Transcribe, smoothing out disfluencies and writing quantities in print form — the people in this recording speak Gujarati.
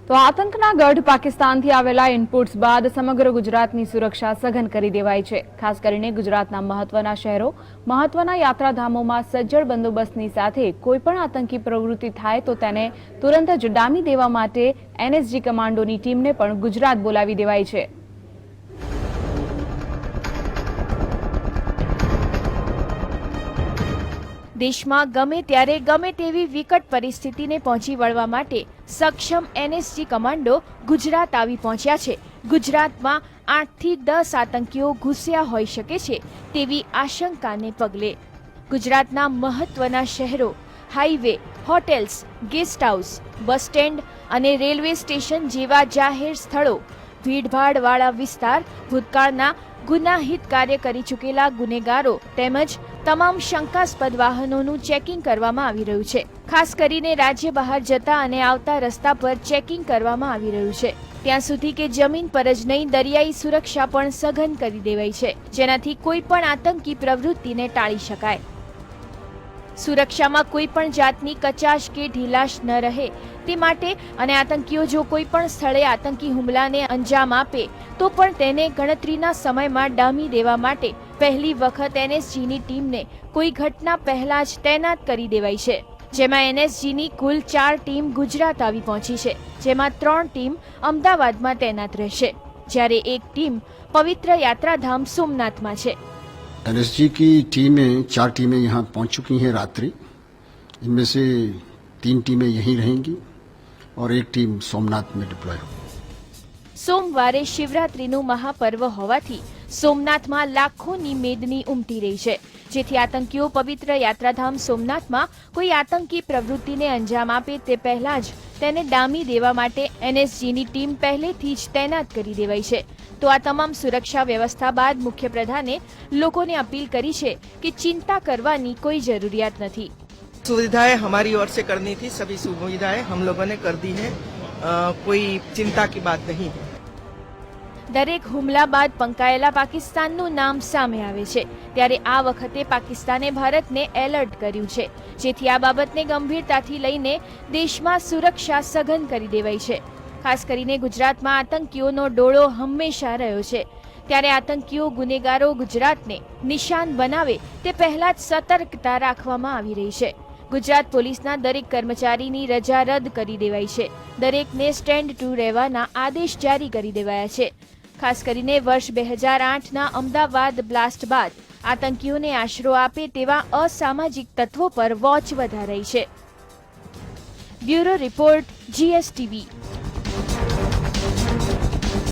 તો આતંકના ગઢ પાકિસ્તાનથી આવેલા ઇનપુટ્સ બાદ સમગ્ર ગુજરાતની સુરક્ષા સઘન કરી દેવાઈ છે। ખાસ કરીને ગુજરાતના મહત્વના શહેરો, મહત્વના યાત્રાધામોમાં સજ્જડ બંદોબસ્તની સાથે કોઈપણ આતંકી પ્રવૃત્તિ થાય તો તેને તુરંત જ ડામી દેવા માટે એનએસજી કમાન્ડોની ટીમને પણ ગુજરાત બોલાવી દેવાઈ છે। દેશમાં ગમે ત્યારે ગમે તેવી વિકટ પરિસ્થિતિને પહોંચી વળવા માટે સક્ષમ એનએસજી કમાન્ડો ગુજરાત આવી પહોંચ્યા છે। ગુજરાતમાં 8 થી 10 આતંકીઓ ઘૂસ્યા હોઈ શકે છે તેવી આશંકાને પગલે ગુજરાતના મહત્વના શહેરો, highway, hotels, guest house, bus stand અને રેલવે સ્ટેશન જેવા જાહેર સ્થળો, ભીડભાડવાળા વિસ્તાર, ભૂતકાળના ગુનાહિત કાર્ય કરી ચૂકેલા ગુનેગારો તેમજ તમામ શંકાસ્પદ વાહનોનું ચેકિંગ કરવામાં આવી રહ્યું છે। ખાસ કરીને રાજ્ય બહાર જતા અને આવતા રસ્તા પર ચેકિંગ કરવામાં આવી રહ્યું છે। ત્યાં સુધી કે જમીન પર જ નહીં, દરિયાઈ સુરક્ષા પણ સઘન કરી દેવાઈ છે, જેનાથી કોઈ પણ આતંકી પ્રવૃત્તિને ટાળી શકાય। સુરક્ષામાં કોઈ પણ જાતની કચાશ કે ઢીલાશ ન રહે તે માટે અને આતંકીઓ જો કોઈ પણ સ્થળે આતંકી હુમલાને અંજામ આપે તો પણ તેને ગણતરીના સમયમાં ડામી દેવા માટે પહેલી વખત એનએસજીની ટીમને કોઈ ઘટના પહેલા જ તૈનાત કરી દેવાઈ છે, જેમાં એનએસજીની કુલ 4 ટીમ ગુજરાત આવી પહોંચી છે, જેમાં 3 ટીમ અમદાવાદમાં તૈનાત રહેશે, જ્યારે એક ટીમ પવિત્ર યાત્રાધામ સોમનાથમાં છે। एनएसजी की टीमें 4 टीमें यहाँ पहुँच चुकी हैं रात्रि। इनमें से 3 टीमें यहीं रहेंगी और एक टीम सोमनाथ में डिप्लॉय होगी। સોમવારે શિવરાત્રીનું મહાપર્વ હોવાથી સોમનાથમાં લાખોની મેદની ઉમટી રહી છે, જેથી આતંકીઓ પવિત્ર યાત્રાધામ સોમનાથમાં કોઈ આતંકી પ્રવૃત્તિને અંજામ આપે તે પહેલા જ તેને ડામી દેવા માટે એનએસજીની ટીમ પહેલેથી જ તૈનાત કરી દેવાઈ છે। તો આ તમામ સુરક્ષા વ્યવસ્થા બાદ મુખ્યપ્રધાને લોકોને અપીલ કરી છે કે ચિંતા કરવાની કોઈ જરૂરિયાત નથી। सुविधाएं हमारी ओर से करनी थी, सभी सुविधाएं हम लोगों ने कर दी है, कोई चिंता की बात नहीं है। દરેક હુમલા બાદ પંકાયેલા પાકિસ્તાનનું નામ સામે આવે છે, ત્યારે આ વખતે પાકિસ્તાને ભારતને એલર્ટ કર્યું છે, જેથી આ બાબતને ગંભીરતાથી લઈને દેશમાં સુરક્ષા સઘન કરી દેવાઈ છે। ખાસ કરીને ગુજરાતમાં આતંકીઓનો ડોળો હંમેશા રહ્યો છે, ત્યારે આતંકીઓ ગુનેગારો ગુજરાતને નિશાન બનાવે તે પહેલા જ સતર્કતા રાખવામાં આવી રહી છે। ગુજરાત પોલીસના દરેક કર્મચારીની રજા રદ કરી દેવાઈ છે, દરેકને સ્ટેન્ડ ટુ રહેવાના આદેશ જારી કરી દેવાયા છે। ખાસ કરીને વર્ષ 2008ના અમદાવાદ બ્લાસ્ટ બાદ આતંકીઓને આશરો આપે તેવા અસામાજિક તત્વો પર વોચ વધારાઈ છે। Bureau report, GSTV।